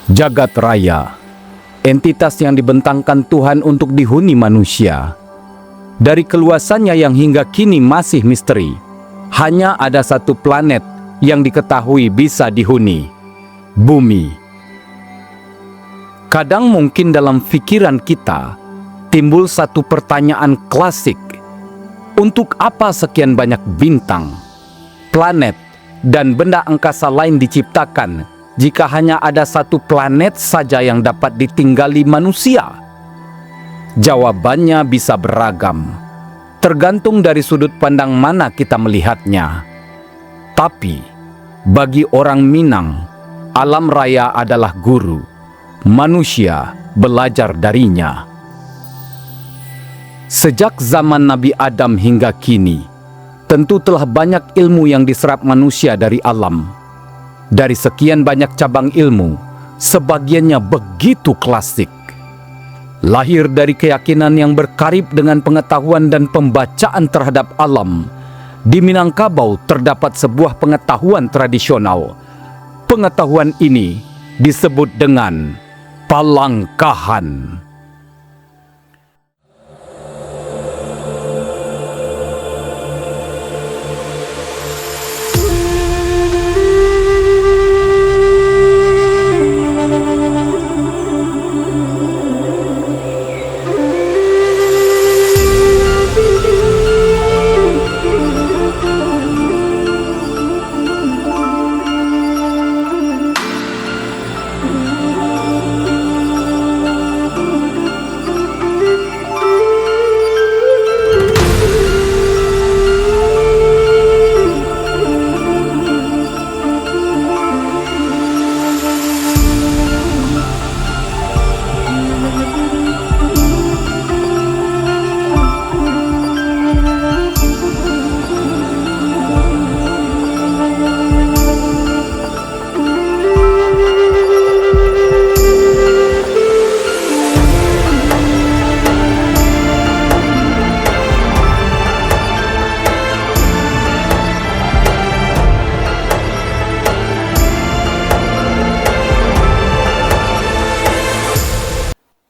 Jagat raya, entitas yang dibentangkan Tuhan untuk dihuni manusia. Dari keluasannya yang hingga kini masih misteri, hanya ada satu planet yang diketahui bisa dihuni, Bumi. Kadang mungkin dalam pikiran kita timbul satu pertanyaan klasik. Untuk apa sekian banyak bintang, planet, dan benda angkasa lain diciptakan jika hanya ada satu planet saja yang dapat ditinggali manusia? Jawabannya bisa beragam, tergantung dari sudut pandang mana kita melihatnya. Tapi, bagi orang Minang, alam raya adalah guru. Manusia belajar darinya. Sejak zaman Nabi Adam hingga kini, tentu telah banyak ilmu yang diserap manusia dari alam. Dari sekian banyak cabang ilmu, sebagiannya begitu klasik. Lahir dari keyakinan yang berkarib dengan pengetahuan dan pembacaan terhadap alam, di Minangkabau terdapat sebuah pengetahuan tradisional. Pengetahuan ini disebut dengan palangkahan.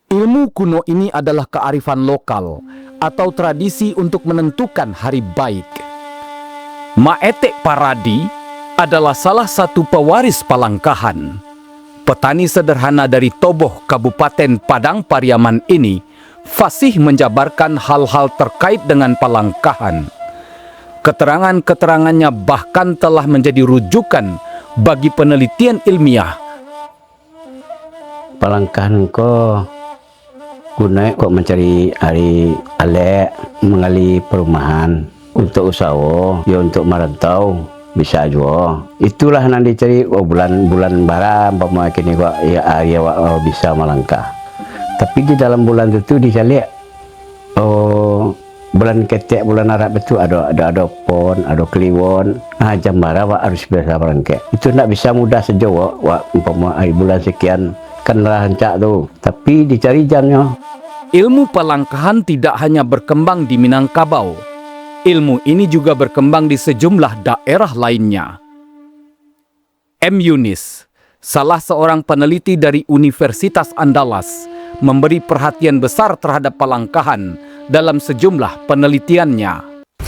Ilmu kuno ini adalah kearifan lokal atau tradisi untuk menentukan hari baik. Maetek Paradi adalah salah satu pewaris palangkahan. Petani sederhana dari Toboh, Kabupaten Padang Pariaman ini fasih menjabarkan hal-hal terkait dengan palangkahan. Keterangan-keterangannya bahkan telah menjadi rujukan bagi penelitian ilmiah. Palangkahan ko guna kok mencari hari alek, mengali perumahan untuk usaha, ya untuk merantau bisa juga. Itulah nanti cari bulan bara umpama kini kok ya area bisa melangkah. Tapi di dalam bulan itu dicari bulan ketek, bulan Arab itu ada pon, ada kliwon. Nah, jam bara harus biasa melangkah. Itu tidak bisa mudah saja umpama bulan sekian kan rancak tuh, tapi dicari jamnya. Ilmu palangkahan tidak hanya berkembang di Minangkabau. Ilmu ini juga berkembang di sejumlah daerah lainnya. M. Yunis, salah seorang peneliti dari Universitas Andalas, memberi perhatian besar terhadap palangkahan dalam sejumlah penelitiannya.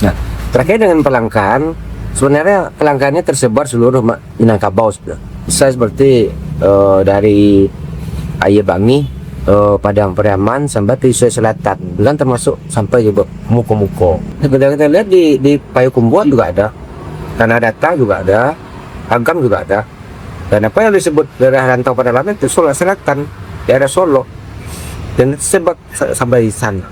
Nah, terkait dengan palangkahan, sebenarnya palangkahannya tersebar seluruh Minangkabau. Bisa seperti dari Aye Bangi, Padang Pariaman sampai ke Sulawesi Selatan, dan termasuk sampai juga Muko-Muko. Kita lihat di Payakumbuh juga ada, Tanah Datar juga ada, Agam juga ada. Dan apa yang disebut daerah rantau pada lama itu Sulawesi Selatan, daerah Solo, dan sebab sampai di sana.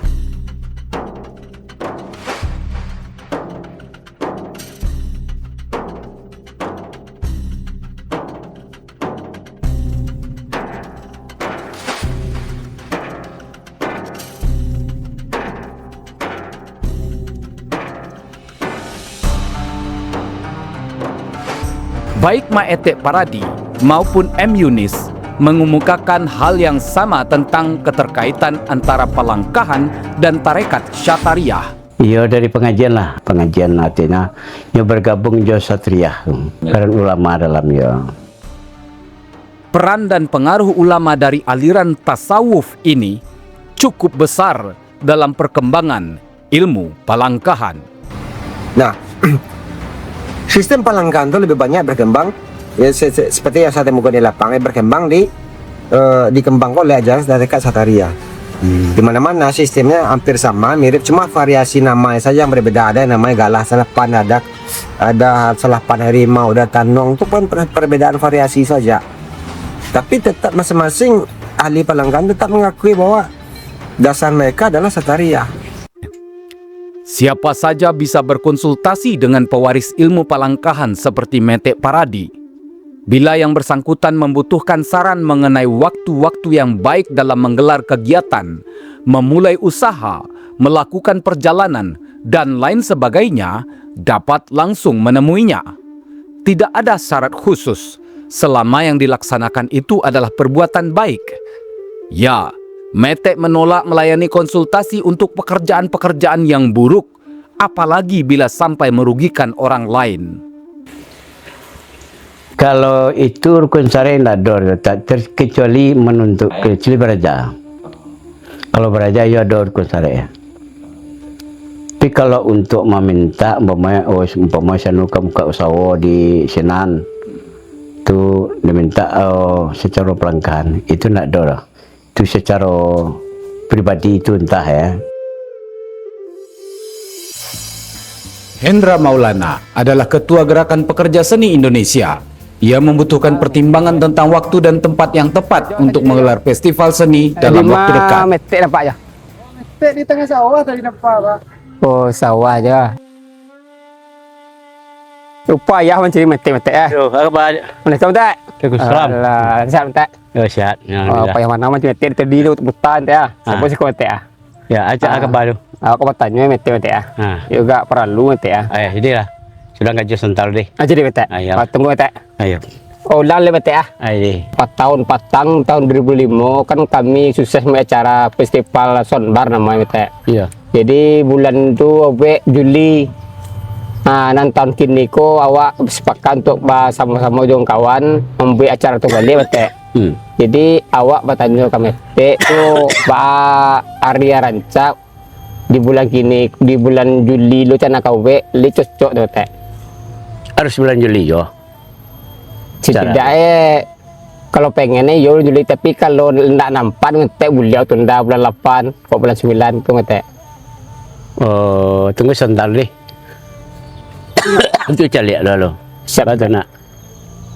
Baik Maetek Paradi maupun M. Yunis mengemukakan hal yang sama tentang keterkaitan antara palangkahan dan tarekat Syatariah. Iya, dari pengajian lah, pengajian artinya yang bergabung jo Satriyah, karena ulama dalam ya. Peran dan pengaruh ulama dari aliran tasawuf ini cukup besar dalam perkembangan ilmu palangkahan. Nah, sistem palangkahan itu lebih banyak berkembang ya, seperti yang saya temukan di lapangan, berkembang dikembangkan oleh ajaran tarekat Sataria. Di mana-mana sistemnya hampir sama, mirip, cuma variasi namanya saja yang berbeda. Ada yang namanya galah selapan, ada selapan harimau, ada tanong, itu pun perbedaan variasi saja. Tapi tetap masing-masing ahli palangkahan tetap mengakui bahwa dasar mereka adalah Sataria. Siapa saja bisa berkonsultasi dengan pewaris ilmu palangkahan seperti Metek Paradi. Bila yang bersangkutan membutuhkan saran mengenai waktu-waktu yang baik dalam menggelar kegiatan, memulai usaha, melakukan perjalanan, dan lain sebagainya, dapat langsung menemuinya. Tidak ada syarat khusus, selama yang dilaksanakan itu adalah perbuatan baik. Ya, Metek menolak melayani konsultasi untuk pekerjaan-pekerjaan yang buruk, apalagi bila sampai merugikan orang lain. Kalau itu rukun syar'i tidak ada, terkecuali menuntut kecuali beraja. Kalau beraja ya ada rukun syar'i. Tapi kalau untuk meminta umpamanya saya nuka muka usaha di Senan, tu diminta secara pelanggan, itu tidak ada. Itu secara pribadi itu entah ya. Hendra Maulana adalah Ketua Gerakan Pekerja Seni Indonesia. Ia membutuhkan pertimbangan tentang waktu dan tempat yang tepat untuk menggelar festival seni dalam waktu dekat. Metek nampak ya? Metek di tengah sawah tadi nampak, Pak. Oh, sawah aja. Lupa ya mencari metek-metek ya. Yo, apa? Mana tahu tak? Waalaikumsalam. Alah, sehat metek. Oh, sehat. Oh, apa yang mana macam metek tadi lu butan ya. Siapa sih kau metek ya? Ya, ajak kabar tu. Aku bertanya metek-metek ya. Juga perlu metek ya. Jadi lah. Sudah ngaji sental deh. Jadi metek. Tunggu metek. Ayo. Oh, lalu metek ya. Ayo. 4 tahun patang tahun 2005 kan kami sukses acara festival Sonbar namanya metek. Iya. Jadi bulan itu Juli. Nah, tahun kini ko awak sepakat untuk sama-sama jong kawan membuat acara tu kali metek. Jadi awak bertanya kami tu Arya Rancak di bulan kini, di bulan Juli lu cana kau li cocok tu metek. Harus bulan Juli yo. Setidaknya kalau pengennya yo Juli, tapi kalau ndak nampak ngetek beliau tunda bulan 8 kok bulan 9 tu ngetek. Oh, tunggu sebentar deh. Itu cari dulu. Siapa tu nak?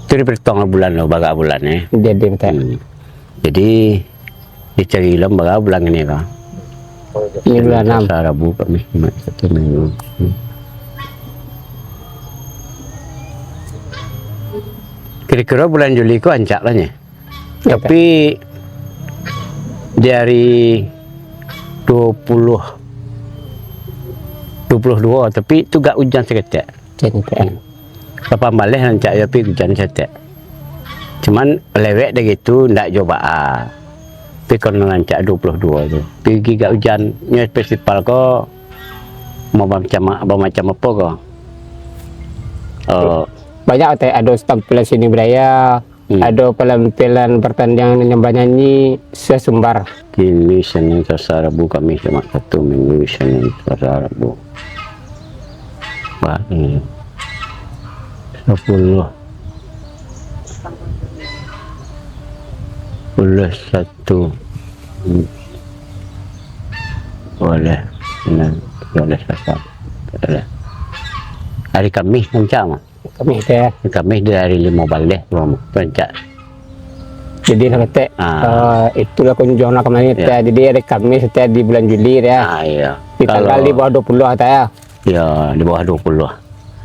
Itu dipertong bulan lo, baga bulan ni. Jadi ngetek. Jadi dicari lam baga bulan ini kan. Ini bulan 6. Rabu kami 1 minggu. Kira-kira bulan Juli ku ancak lah nya. Tapi dari 22 tapi itu gak hujan seketik. Papa balik ancak tapi hujan seketik. Cuman lewek dah gitu ndak coba. Tapi kalau ancak 22 tu. Pergi gak hujan nya festival ko mau macam apa ko. Banyak ada tampilan seni budaya, ada penampilan pertandingan yang nyanyi sesumbar. Kini Senin Selasa Rabu kami cuma 1 minggu Senin Selasa Rabu. Ini 10 1 boleh Selasa hari Kamis macam Kami teh. Kamis dari 5 balik pencak. Jadi nak itulah kunjungan kemarin teh. Jadi hari Kamis teh di bulan Juli ya. Iya. Di tanggal di bawah 20 teh ya. Ya, di bawah 20.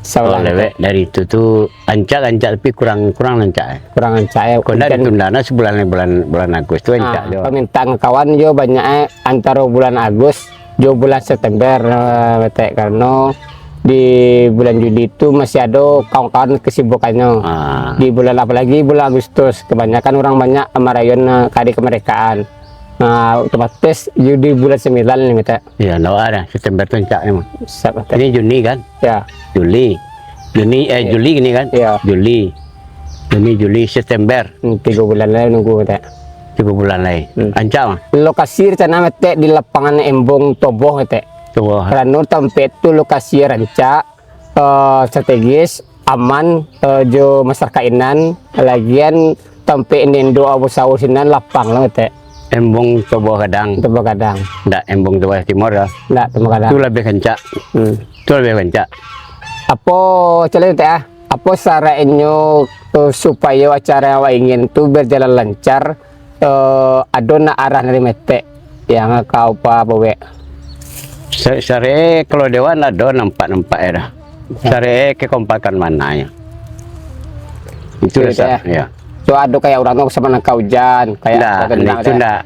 Salah lewek dari itu tuh ancak tapi kurang ancak. Kurang ancak ya. Kau dah ditundana sebulan Agustus ancak jo. Minta kawan jo banyak antara bulan Agustus jo bulan September teh karena di bulan Juli itu masih ada kawan-kawan kesibukannya. Di bulan apalagi bulan Agustus kebanyakan orang banyak merayakan hari kemerdekaan. Nah, otomatis di bulan 9 nih minta. Ya, no ada September tuh encak emang. Ini Juni kan? Ya. Juli ini kan? Ya. Juli. Juni, Juli, September, 3 bulan lagi nunggu teh. 3 bulan lagi. Ancam. Lokasi rencana mete di lapangan Embong Toboh teh. Tuh, Karena tempat itu lokasi rancak strategis, aman, jo masyarakat inan, lagian tempat nendo abu sawur sinan lapang lah teh. embung Toboh Kadang. Toboh Kadang. Ndak embung Toboh Timur dah. Ndak Toboh Kadang. Itu lebih kencak. Itu lebih kencak. Apa cara teh ah? Apa caranya supaya acara yang ingin tu berjalan lancar? Ada nak arah dari mete yang kau bawa. Sare kalau dewan ada nampak ya dah. Sare kekompakan mananya. Itu Gitu ya. So ada kayak orang tu sama nangkau hujan, kayak Itu ndak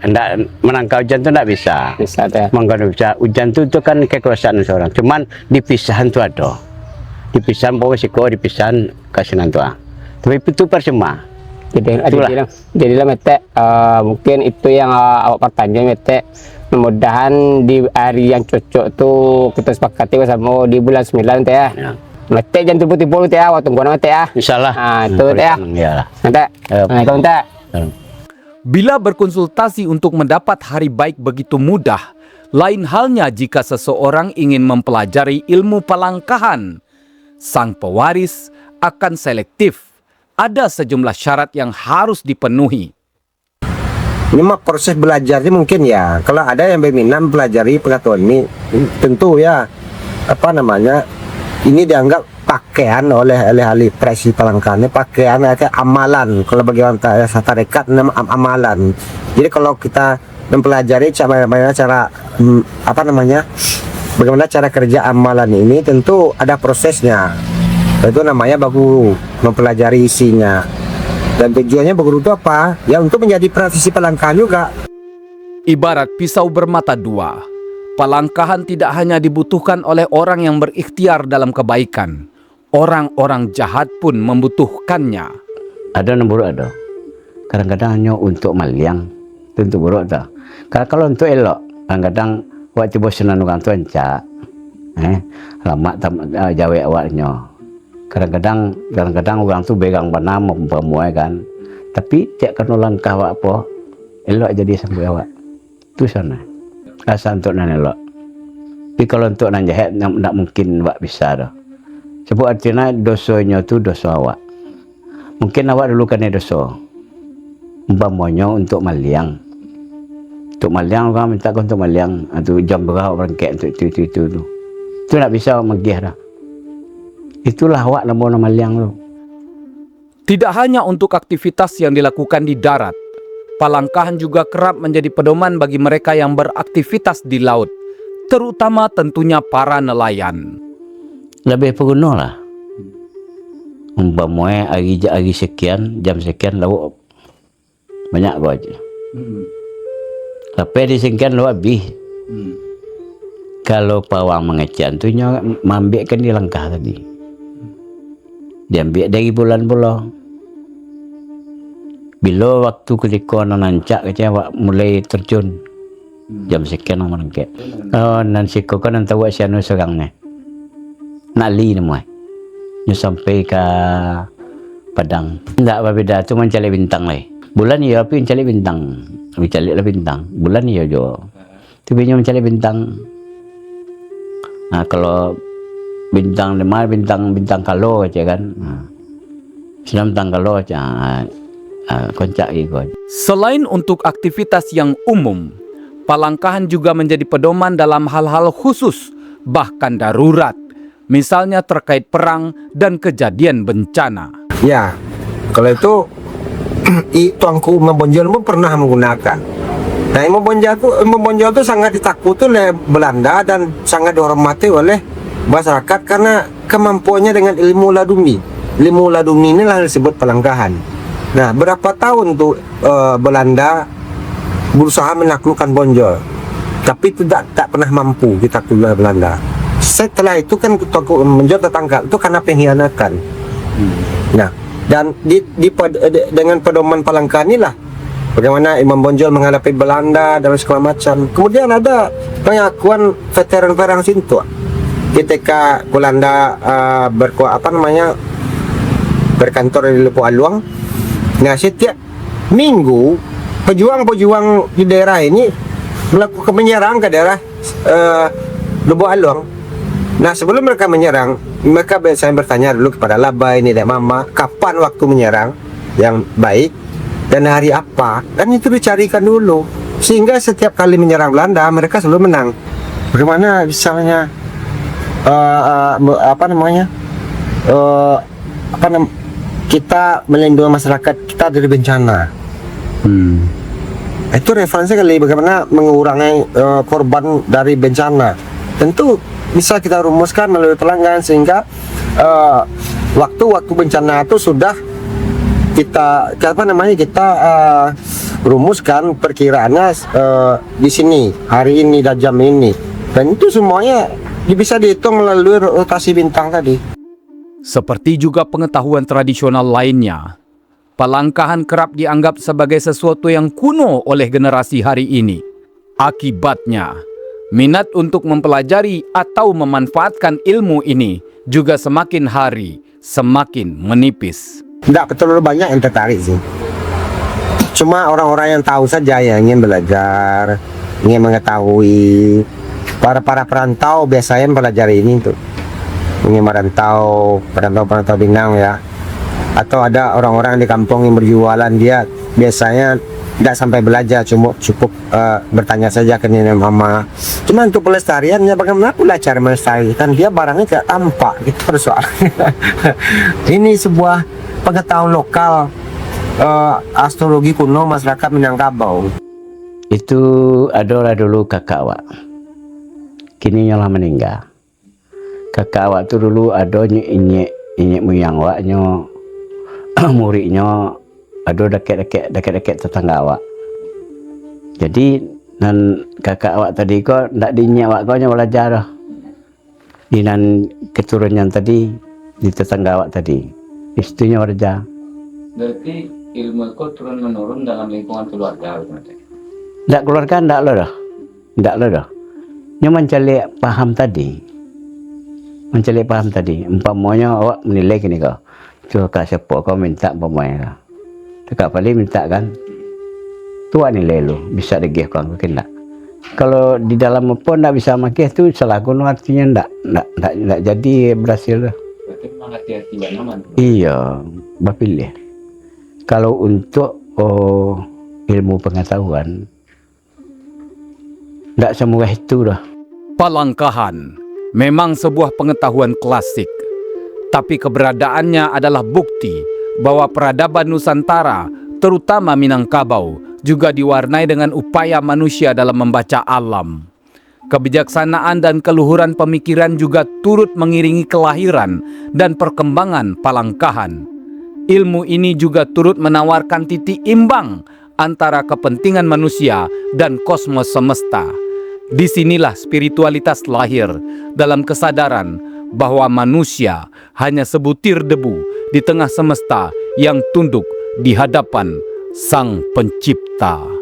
menangkau hujan tu ndak bisa. bisa teh. Mangga bisa hujan tu kan kekuasaan seorang. Cuman dipisahan tu ada. Dipisahan bawa siko, dipisahan kasinan tu. Tapi itu percuma. Jadilah mete mungkin itu yang awak pertanyaan mete. Mudah-mudahan di hari yang cocok tuh kita sepakati bersama di bulan 9 teh ya. Ya. Mete jangan tiba-tiba teh ya, waktu gua teh ya. Insyaallah. Nah, itu teh ya. Iyalah. Nanti. Nah, itu teh. Bila berkonsultasi untuk mendapat hari baik begitu mudah, lain halnya jika seseorang ingin mempelajari ilmu palangkahan. Sang pewaris akan selektif. Ada sejumlah syarat yang harus dipenuhi. Ini mah proses belajarnya mungkin ya. Kalau ada yang berminat mempelajari pengetahuan ini, tentu ya apa namanya, ini dianggap pakaian oleh ahli presi palangkahannya, pakaian kayak amalan. Kalau bagi orang tarekat amalan. Jadi kalau kita mempelajari bagaimana cara apa namanya, bagaimana cara kerja amalan ini, tentu ada prosesnya. Itu namanya baku mempelajari isinya. Dan tujuannya berguru itu apa? Ya untuk menjadi praktisi palangkahan juga. Ibarat pisau bermata dua, palangkahan tidak hanya dibutuhkan oleh orang yang berikhtiar dalam kebaikan. Orang-orang jahat pun membutuhkannya. Ada nomor ada. Kadang-kadang hanya untuk maliang, itu untuk buruk tak. Kalau untuk elok, kadang-kadang waktu bosan orang tu encak, lama jawa awaknya. Kadang-kadang orang tu begang bana mempermuai kan. Tapi tiap kena langkah awak apa, elok jadi sampai awak. Tu sana. Asal untuk nan elok. Tapi kalau untuk nan jahat, tak mungkin awak bisa dah. Sebab artinya dosanya tu dosa awak. Mungkin awak dulu kena dosa. Umpamanya untuk maliang. Untuk maliang orang minta kau untuk maliang. Itu jam berapa berangkat untuk itu. Itu tak bisa awak megih dah. Itulah awak nama maliang tu. Tidak hanya untuk aktivitas yang dilakukan di darat, palangkahan juga kerap menjadi pedoman bagi mereka yang beraktivitas di laut, terutama tentunya para nelayan. Lebih perguna lah. Umpamanya hari sekian, jam sekian lauk banyak kau aja. Tapi di sekian lauk habis. Kalau pawang mengecian tu nyo mambikan di langkah tadi. Dia ambil dari bulan pula. Bila waktu ketika nancak kecil awak mulai terjun. Jam sekian orang merangkak. Oh, nan siko kan nan tahu siapa seorang ni. Nali nama. Nyo sampai ke Padang. Tak apa beda, tu mencari bintang leh. Bulan ni tapi mencari bintang. Mencari lah bintang. Bulan ni jo. Tapi nyo mencari bintang. Nah, kalau bintang 5, bintang kalau aja kan. Senam bintang kalau aja. Koncak gitu. Selain untuk aktivitas yang umum, palangkahan juga menjadi pedoman dalam hal-hal khusus, bahkan darurat. Misalnya terkait perang dan kejadian bencana. Ya, kalau itu tuanku membonjol pun pernah menggunakan. Nah, membonjol itu sangat ditakuti oleh Belanda dan sangat dihormati oleh masyarakat karena kemampuannya dengan ilmu laduni. Ilmu laduni inilah disebut palangkahan. Nah, berapa tahun tuh Belanda berusaha menaklukkan Bonjol, tapi tidak pernah mampu ditaklukkan Belanda. Setelah itu kan Bonjol tertangkap itu karena pengkhianatan. Nah, dan dengan pedoman palangkahan inilah bagaimana Imam Bonjol menghadapi Belanda dan segala macam. Kemudian ada pengakuan veteran perang Sintua ketika Belanda berkantor di Lubuk Aluang. Nah, setiap minggu pejuang-pejuang di daerah ini melakukan menyerang ke daerah Lubuk Aluang. Nah, sebelum mereka menyerang, mereka biasanya bertanya dulu kepada Labai, Nenek Mama, kapan waktu menyerang yang baik dan hari apa, dan itu dicarikan dulu. Sehingga setiap kali menyerang Belanda, mereka selalu menang. Bagaimana misalnya kita melindungi masyarakat kita dari bencana. Itu referensi kali bagaimana mengurangi korban dari bencana. Tentu bisa kita rumuskan melalui pelanggan sehingga waktu-waktu bencana itu sudah kita rumuskan perkiraannya di sini hari ini dan jam ini, dan itu semuanya bisa dihitung melalui rotasi bintang tadi. Seperti juga pengetahuan tradisional lainnya, palangkahan kerap dianggap sebagai sesuatu yang kuno oleh generasi hari ini. Akibatnya, minat untuk mempelajari atau memanfaatkan ilmu ini juga semakin hari semakin menipis. Tidak terlalu banyak yang tertarik sih. Cuma orang-orang yang tahu saja yang ingin belajar, ingin mengetahui. Para perantau biasanya mempelajari ini tuh. Ingin merantau Minang ya. Atau ada orang-orang di kampung yang berjualan, dia biasanya tidak sampai belajar, cukup bertanya saja ke nenek mama. Cuma untuk pelestariannya bagaimana pula cara melestarikan, dia barangnya tidak tampak gitu persoalannya. Ini sebuah pengetahuan lokal astrologi kuno masyarakat Minangkabau. Itu adalah dulu kakak awak, kini nyalah meninggal. Kakak awak tu dulu ada inyek muyang awaknya, muridnya ada dekat tetangga awak. Jadi nan kakak awak tadi kok ndak dinyek awak kau nya belajar dah. Di nan keturunan tadi di tetangga awak tadi, istrinya kerja. Berarti ilmu itu turun menurun dalam lingkungan keluarga, berarti? Ndak keluarga ndak lo dah. Nya mencari paham tadi. Umpamanya awak menilai gini kau, cuba kak siapa kau minta umpamanya kau. Kak paling minta kan, tua nilai lu bisa digih kau mungkin tak. Kalau di dalam apa ndak bisa makih tu salah kuno artinya ndak jadi berhasil dah. Berarti memang hati-hati banget. Iya, bapilih. Kalau untuk ilmu pengetahuan, ndak semua itu dah. Palangkahan memang sebuah pengetahuan klasik, tapi keberadaannya adalah bukti bahwa peradaban Nusantara, terutama Minangkabau, juga diwarnai dengan upaya manusia dalam membaca alam. Kebijaksanaan dan keluhuran pemikiran juga turut mengiringi kelahiran dan perkembangan palangkahan. Ilmu ini juga turut menawarkan titik imbang antara kepentingan manusia dan kosmos semesta. Disinilah spiritualitas lahir dalam kesadaran bahwa manusia hanya sebutir debu di tengah semesta yang tunduk di hadapan Sang Pencipta.